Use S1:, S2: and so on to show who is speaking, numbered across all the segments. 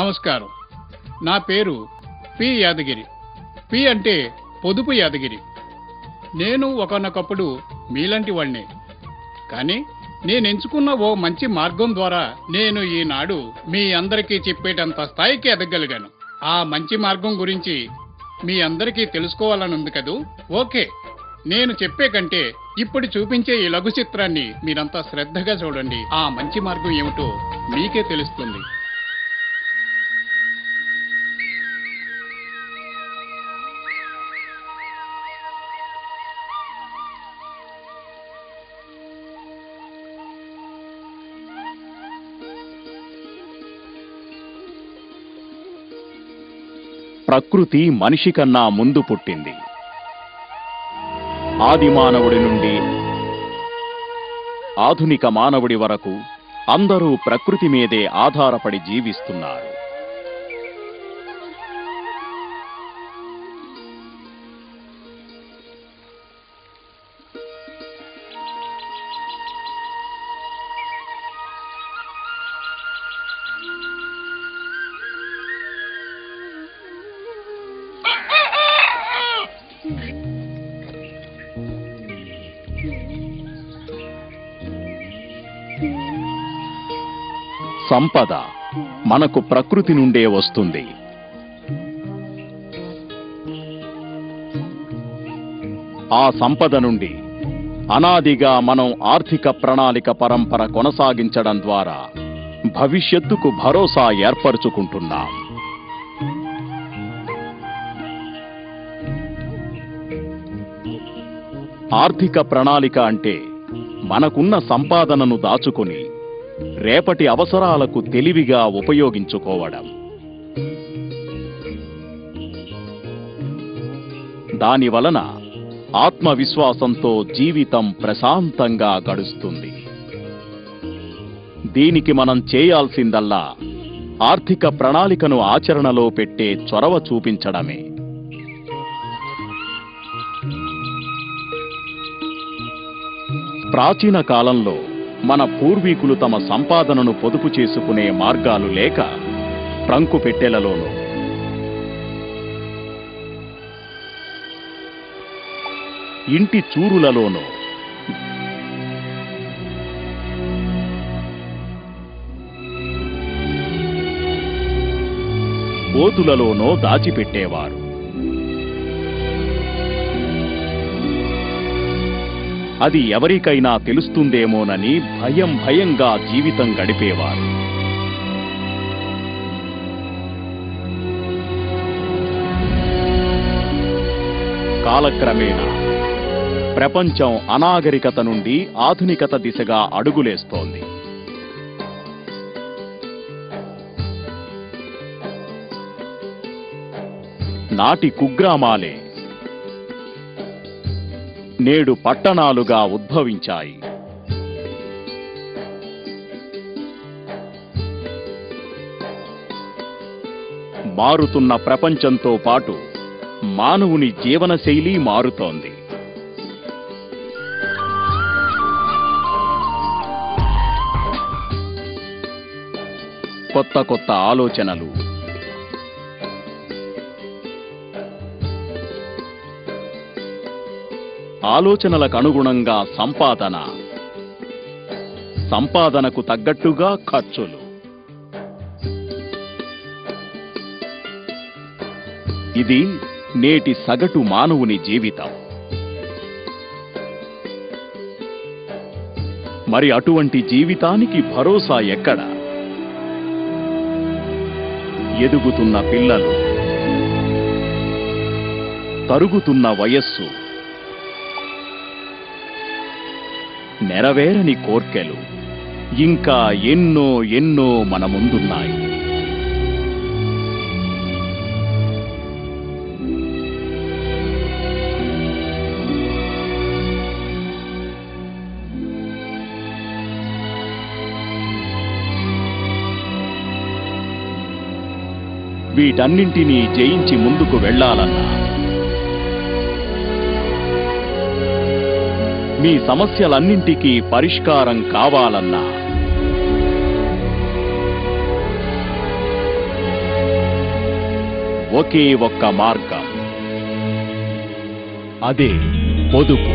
S1: నమస్కారం. నా పేరు పి యాదగిరి. పి అంటే పొదుపు యాదగిరి. నేను ఒకానొకప్పుడు మీలాంటి వాణ్ణే. కానీ నేను ఎంచుకున్న ఓ మంచి మార్గం ద్వారా నేను ఈనాడు మీ అందరికీ చెప్పేటంత స్థాయికి ఎదగలిగాను. ఆ మంచి మార్గం గురించి మీ అందరికీ తెలుసుకోవాలని ఉంది కదూ? ఓకే, నేను చెప్పే కంటే ఇప్పుడు చూపించే ఈ లఘు చిత్రాన్ని మీరంతా శ్రద్ధగా చూడండి. ఆ మంచి మార్గం ఏమిటో మీకే తెలుస్తుంది.
S2: ప్రకృతి మనిషి కన్నా ముందు పుట్టింది. ఆది మానవుడి నుండి ఆధునిక మానవుడి వరకు అందరూ ప్రకృతి మీదే ఆధారపడి జీవిస్తున్నారు. సంపద మనకు ప్రకృతి నుండే వస్తుంది. ఆ సంపద నుండి అనాదిగా మనం ఆర్థిక ప్రణాళిక పరంపర కొనసాగించడం ద్వారా భవిష్యత్తుకు భరోసా ఏర్పరచుకుంటున్నాం. ఆర్థిక ప్రణాళిక అంటే మనకున్న సంపాదనను దాచుకొని రేపటి అవసరాలకు తెలివిగా ఉపయోగించుకోవడం. దానివలన ఆత్మవిశ్వాసంతో జీవితం ప్రశాంతంగా గడుస్తుంది. దీనికి మనం చేయాల్సిందల్లా ఆర్థిక ప్రణాళికను ఆచరణలో పెట్టే చొరవ చూపించడమే. ప్రాచీన కాలంలో మన పూర్వీకులు తమ సంపాదనను పొదుపు చేసుకునే మార్గాలు లేక ట్రంకు పెట్టెలలోనూ, ఇంటి చూరులలోనూ, బోతులలోనో దాచిపెట్టేవారు. అది ఎవరికైనా తెలుస్తుందేమోనని భయంగా జీవితం గడిపేవారు. కాలక్రమేణా ప్రపంచం అనాగరికత నుండి ఆధునికత దిశగా అడుగులేస్తోంది. నాటి కుగ్రామాలే నేడు పట్టణాలుగా ఉద్భవించాయి. మారుతున్న ప్రపంచంతో పాటు మానవుని జీవనశైలి మారుతోంది. కొత్త ఆలోచనలు, ఆలోచనలకు అనుగుణంగా సంపాదనకు తగ్గట్టుగా ఖర్చులు. ఇది నేటి సగటు మానవుని జీవితం. మరి అటువంటి జీవితానికి భరోసా ఎక్కడ? ఎదుగుతున్న పిల్లలు, తరుగుతున్న వయస్సు, నెరవేరని కోర్కెలు, ఇంకా ఎన్నో మన ముందున్నాయి. వీటన్నింటినీ జయించి ముందుకు వెళ్లాలన్నా, మీ సమస్యలన్నింటికీ పరిష్కారం కావాలన్నా ఒకే ఒక్క మార్గం. అదే పొదుపు.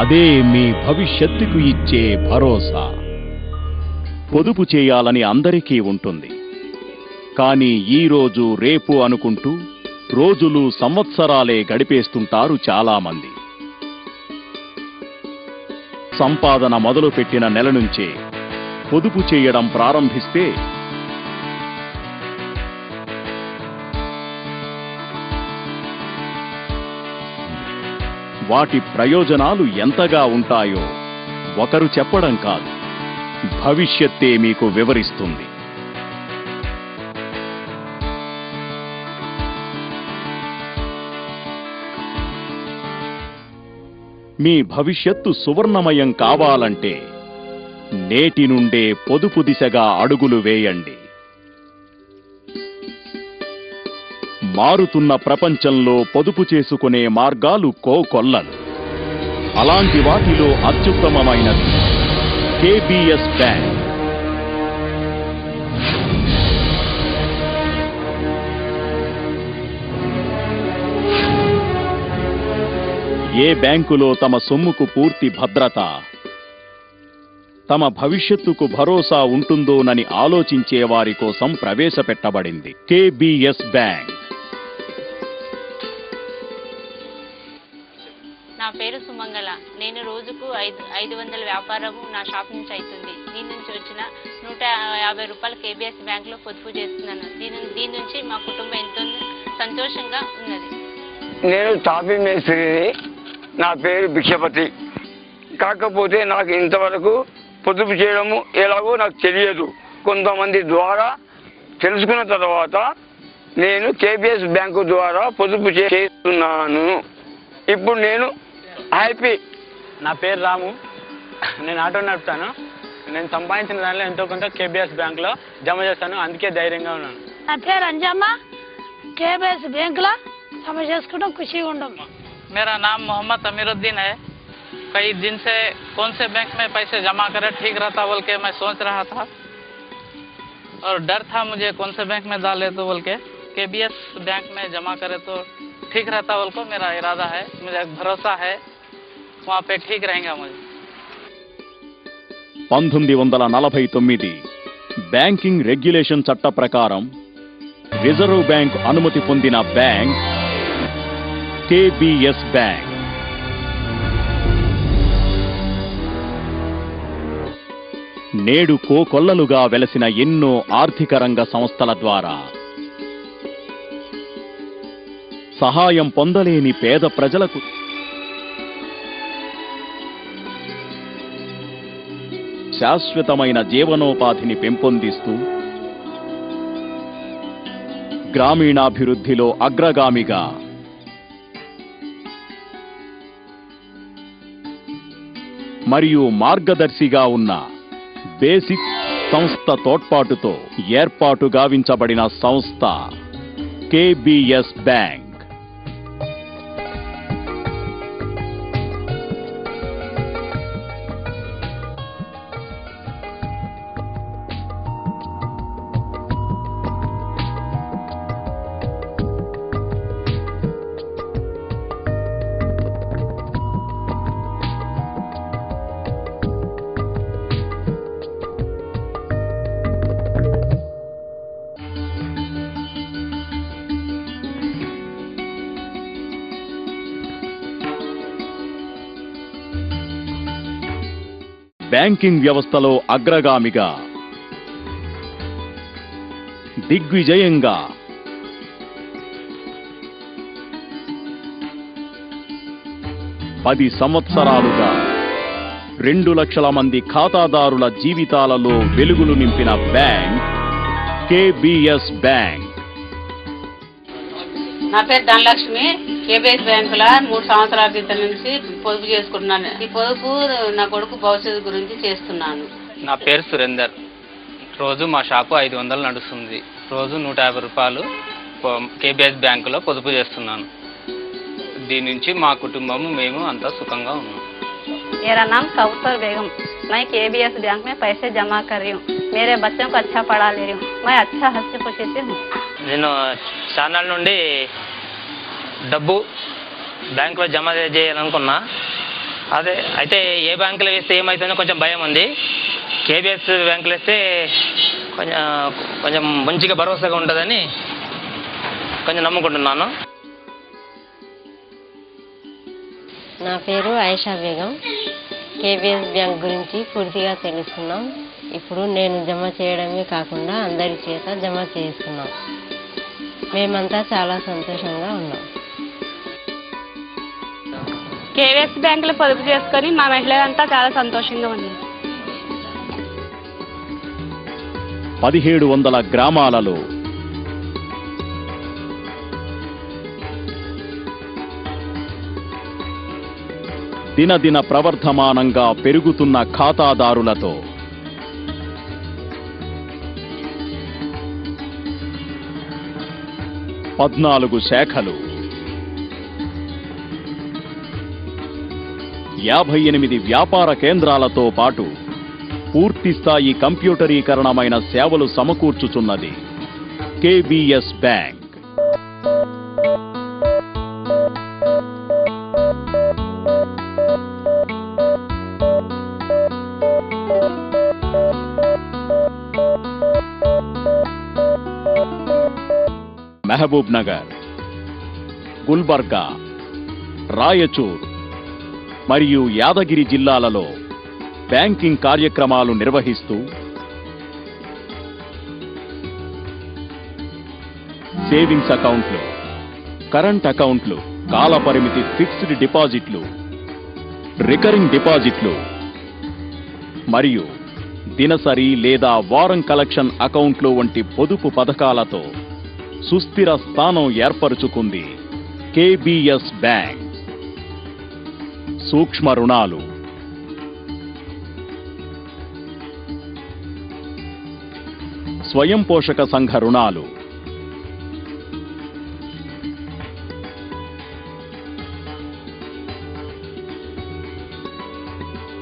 S2: అదే మీ భవిష్యత్తుకు ఇచ్చే భరోసా. పొదుపు చేయాలని అందరికీ ఉంటుంది. కానీ ఈ రోజు రేపు అనుకుంటూ రోజులు సంవత్సరాలే గడిపేస్తుంటారు చాలామంది. సంపాదన మొదలుపెట్టిన నెల నుంచే పొదుపు చేయడం ప్రారంభిస్తే వాటి ప్రయోజనాలు ఎంతగా ఉంటాయో ఒకరు చెప్పడం కాదు, భవిష్యత్తే మీకు వివరిస్తుంది. మీ భవిష్యత్తు సువర్ణమయం కావాలంటే నేటి నుండే పొదుపు దిశగా అడుగులు వేయండి. మారుతున్న ప్రపంచంలో పొదుపు చేసుకునే మార్గాలు కోకొల్లలు. అలాంటి వాటిలో అత్యుత్తమమైనది కేబీఎస్ బ్యాంక్. ఏ బ్యాంకులో తమ సొమ్ముకు పూర్తి భద్రత, తమ భవిష్యత్తుకు భరోసా ఉంటుందోనని ఆలోచించే వారి కోసం ప్రవేశపెట్టబడింది కేబీఎస్ బ్యాంక్.
S3: నా పేరు సుమంగళ. నేను రోజుకు 500 వ్యాపారము నా షాప్ నుంచి అవుతుంది. దీని నుంచి వచ్చిన 150 రూపాయలు కేబీఎస్ బ్యాంకులో పొదుపు చేస్తున్నాను. దీని నుంచి మా కుటుంబం ఎంతో సంతోషంగా ఉన్నది.
S4: నేను తాపీ మేస్త్రిని. నా పేరు భిక్షపతి. కాకపోతే నాకు ఇంతవరకు పొదుపు చేయడము ఎలాగో నాకు తెలియదు. కొంతమంది ద్వారా తెలుసుకున్న తర్వాత నేను కేబీఎస్ బ్యాంకు ద్వారా పొదుపు చేస్తున్నాను. ఇప్పుడు నేను హ్యాపీ.
S5: నా పేరు రాము. నేను ఆటో నడుపుతాను. నేను సంపాదించిన దానిలో ఎంతో కొంత కేబీఎస్ బ్యాంకులో జమ చేస్తాను. అందుకే ధైర్యంగా ఉన్నాను.
S6: నా పేరు అంజమ్మ. కేబీఎస్ బ్యాంకులో జమ చేసుకోవడం ఖుషిగా ఉండడం.
S7: मेरा नाम मोहम्मद अमीरुद्दीन है। कई दिन से कौन से बैंक में पैसे जमा करें ठीक रहता बोल के मैं सोच रहा था और डर था मुझे कौन से बैंक में डाले तो बोल के केबीएस बैंक में जमा करे तो ठीक रहता बोल को मेरा इरादा है। मुझे भरोसा है वहाँ पे ठीक रहेगा मुझे।
S2: 1949 బ్యాంకింగ్ రెగ్యులేషన్ చట్ట ప్రకారం రిజర్వ్ బ్యాంక్ అనుమతి పొందిన బ్యాంక్ కేబీఎస్ బ్యాంక్. నేడు కోకొల్లలుగా వెలసిన ఎన్నో ఆర్థిక రంగ సంస్థల ద్వారా సహాయం పొందలేని పేద ప్రజలకు శాశ్వతమైన జీవనోపాధిని పెంపొందిస్తూ గ్రామీణాభివృద్ధిలో అగ్రగామిగా మరియు మార్గదర్శిగా ఉన్న బేసిక్ సంస్థ తోడ్పాటుతో ఏర్పాటు గావించబడిన సంస్థ కేబీఎస్ బ్యాంక్. బ్యాంకింగ్ వ్యవస్థలో అగ్రగామిగా దిగ్విజయంగా 10 సంవత్సరాలుగా 2 లక్షల మంది ఖాతాదారుల జీవితాలలో వెలుగులు నింపిన బ్యాంక్ కేబీఎస్ బ్యాంక్.
S3: నా పేరు ధనలక్ష్మి. కేబీఎస్ బ్యాంకులో 3 సంవత్సరాల క్రితం నుంచి పొదుపు చేసుకుంటున్నాను. ఈ పొదుపు నా కొడుకు భవిష్యత్తు గురించి చేస్తున్నాను.
S7: నా పేరు సురేందర్. రోజు మా షాపు 500 నడుస్తుంది. రోజు 150 రూపాయలు కేబీఎస్ బ్యాంకులో పొదుపు చేస్తున్నాను. దీని నుంచి మా కుటుంబము మేము అంతా సుఖంగా ఉన్నాం.
S3: मेरा नाम कौसर बेगम। मैं केबीएस बैंक में पैसे जमा कर रही हूँ। मेरे बच्चों को अच्छा पढ़ा ले रही हूँ। मैं अच्छा हंसी खुशी से हूँ।
S5: నేను
S8: ఛానల్ నుండి డబ్బు బ్యాంకులో జమ చేయాలనుకున్నా. అయితే ఏ బ్యాంకులో వేస్తే ఏమవుతుందో కొంచెం భయం ఉంది. కేబిఎస్ బ్యాంకులో వేస్తే కొంచెం మంచిగా భరోసాగా ఉంటుందని కొంచెం నమ్ముకుంటున్నాను.
S9: నా పేరు ఆయిషా బేగం. కేబిఎస్ బ్యాంక్ గురించి పూర్తిగా తెలుసుకున్నాం. ఇప్పుడు నేను జమ చేయడమే కాకుండా అందరి చేత జమ చేస్తున్నాం. మేమంతా చాలా సంతోషంగా ఉన్నాం.
S10: కేవీఎస్ బ్యాంకులో పొదుపు చేసుకొని మా మహిళలంతా చాలా సంతోషంగా ఉన్నాం.
S2: 1700 గ్రామాలలో దినదిన ప్రవర్ధమానంగా పెరుగుతున్న ఖాతాదారులతో పద్నాలుగు శాఖలు 58 వ్యాపార కేంద్రాలతో పాటు పూర్తిస్థాయి కంప్యూటరీకరణమైన సేవలు సమకూర్చుచున్నది కేబిఎస్ బ్యాంక్. మహబూబ్ నగర్, గుల్బర్గా, రాయచూర్ మరియు యాదగిరి జిల్లాలలో బ్యాంకింగ్ కార్యక్రమాలు నిర్వహిస్తూ సేవింగ్స్ అకౌంట్లు, కరెంట్ అకౌంట్లు, కాలపరిమితి ఫిక్స్డ్ డిపాజిట్లు, రికరింగ్ డిపాజిట్లు మరియు దినసరి లేదా వారం కలెక్షన్ అకౌంట్లు వంటి పొదుపు పథకాలతో సుస్థిర స్థానం ఏర్పరుచుకుంది కేబిఎస్ బ్యాంక్. సూక్ష్మ రుణాలు, స్వయం పోషక సంఘ రుణాలు,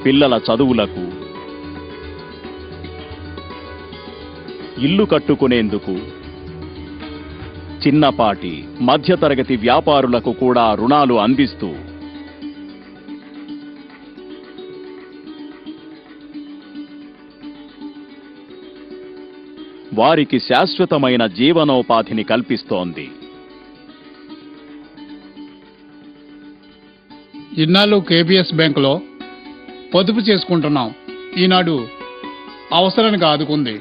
S2: పిల్లల చదువులకు, ఇల్లు కట్టుకునేందుకు, చిన్నపాటి మధ్యతరగతి వ్యాపారులకు కూడా రుణాలు అందిస్తూ వారికి శాశ్వతమైన జీవనోపాధిని కల్పిస్తోంది.
S1: ఇన్నాళ్ళు కేబిఎస్ బ్యాంకులో పొదుపు చేసుకుంటున్నాం. ఈనాడు అవసరానికి ఆదుకుంది.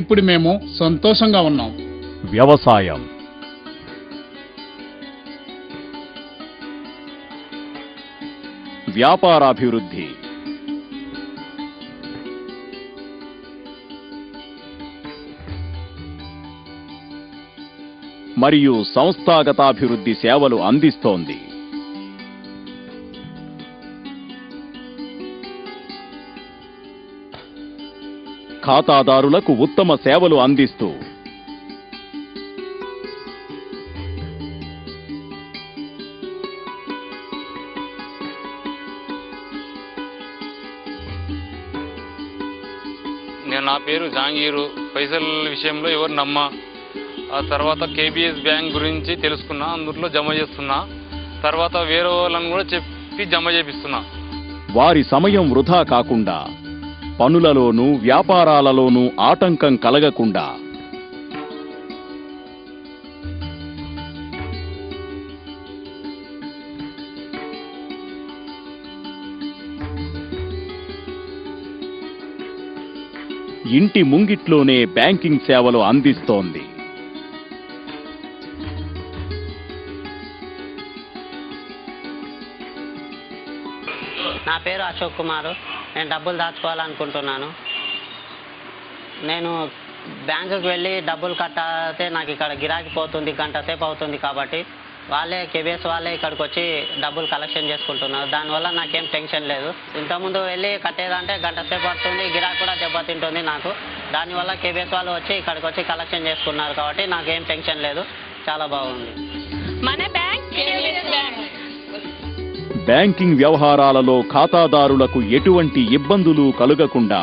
S1: ఇప్పుడు మేము సంతోషంగా ఉన్నాం.
S2: వ్యవసాయం, వ్యాపారాభివృద్ధి, మరియు సంస్థాగతాభివృద్ధి సేవలు అందిస్తోంది. ఖాతాదారులకు ఉత్తమ సేవలు అందిస్తూ
S11: నా పేరు జాంగీరు. పైసల విషయంలో ఎవరు నమ్మ. ఆ తర్వాత కేబిఎస్ బ్యాంక్ గురించి తెలుసుకున్నా, అందులో జమ చేస్తున్నా. తర్వాత వేరే వాళ్ళని కూడా చెప్పి జమ చేపిస్తున్నా.
S2: వారి సమయం వృధా కాకుండా, పనులలోనూ వ్యాపారాలలోనూ ఆటంకం కలగకుండా ఇంటి ముంగిట్లోనే బ్యాంకింగ్ సేవలు అందిస్తోంది.
S12: నా పేరు అశోక్ కుమార్. నేను డబ్బులు దాచుకోవాలనుకుంటున్నాను. నేను బ్యాంకుకి వెళ్ళి డబ్బులు కట్టాతే నాకు ఇక్కడ గిరాకీ పోతుంది, గంట సేపు అవుతుంది. కాబట్టి వాళ్ళే కేబిఎస్ వాళ్ళే ఇక్కడికి వచ్చి డబ్బులు కలెక్షన్ చేసుకుంటున్నారు. దానివల్ల నాకేం టెన్షన్ లేదు. ఇంతకుముందు వెళ్ళి కట్టేదంటే గంట సేపు పడుతుంది, గిరాకీ కూడా దెబ్బతింటుంది నాకు. దానివల్ల కేబిఎస్ వాళ్ళు వచ్చి ఇక్కడికి వచ్చి కలెక్షన్ చేసుకున్నారు కాబట్టి నాకేం టెన్షన్ లేదు. చాలా బాగుంది.
S10: మన బ్యాంక్ కేబిఎస్ బ్యాంక్.
S2: బ్యాంకింగ్ వ్యవహారాలలో ఖాతాదారులకు ఎటువంటి ఇబ్బందులు కలుగకుండా